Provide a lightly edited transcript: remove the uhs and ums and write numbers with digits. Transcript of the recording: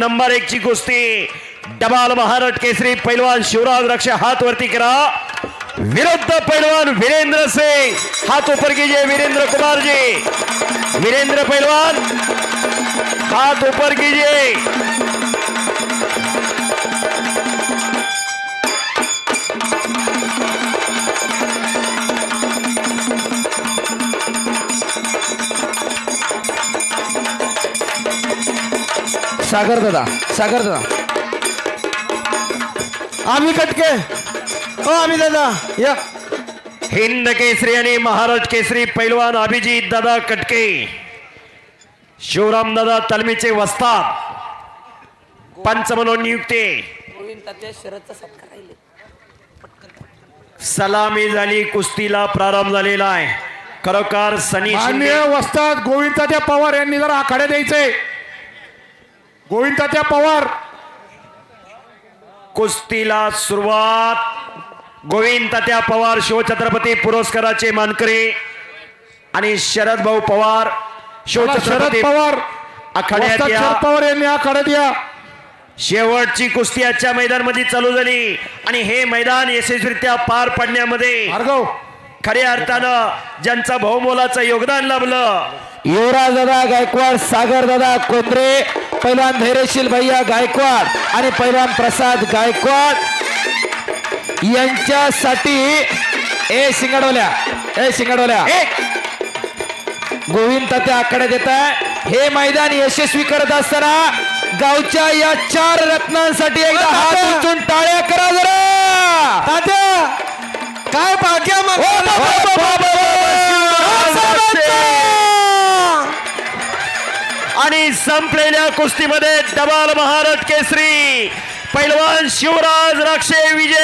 Number 1 ची कुस्ती डबाल महाराष्ट्र केसरी पैलवान शिवराज रक्ष हाथ वरती करा विरुद्ध पैलवान वीरेंद्र सिंह हाथ ऊपर कीजिए वीरेंद्र कुमार जी वीरेंद्र पैलवान हाथ ऊपर कीजिए सागर दादा आम्ही कटके ओ आम्ही दादा या हिंद केसरी आणि महाराज केसरी पैलवान अभिजित दादा कटके शिवराम दादा तलमीचे वस्ताद पंच म्हणून नियुक्ती सलामी झाली कुस्तीला प्रारंभ झालेला आहे खरोखर सनी माननीय वस्ताद गोविंद तात्या पवार यांनी जरा आखाडे द्यायचे गोविंद तात्या पवार कुस्तीला सुरुवात गोविंद तात्या पवार शिवछत्रपती पुरस्काराचे मानकरी आणि शरद भाऊ पवार शरद शिवछत्रपती पवार आखाड्यात वस्ताद या. शरद पवार यांनी आखाडे द्या शेवटची कुस्ती आजच्या मैदानामध्ये चालू झाली आणि हे मैदान यशस्वीरित्या पार पाडण्यामध्ये भार्गव खऱ्या अर्थानं ज्यांचं बहुमोलाचं योगदान लाभलं युवराज दादा गायकवाड सागर दादा कोंद्रे पैलवान धैर्यशील भैया गायकवाड आणि पैलवान प्रसाद गायकवाड यांच्यासाठी ए शिंगाडवल्या गोविंद तात्या आकडे देत आहे हे मैदान यशस्वी करत असताना गावच्या या 4 रत्नांसाठी एकदा हात उंचून टाळ्या करा जरा तात्या काय भाग्य आणि संपलेल्या कुस्तीमध्ये डबाल महाराष्ट्र केसरी पैलवान शिवराज राक्षे विजय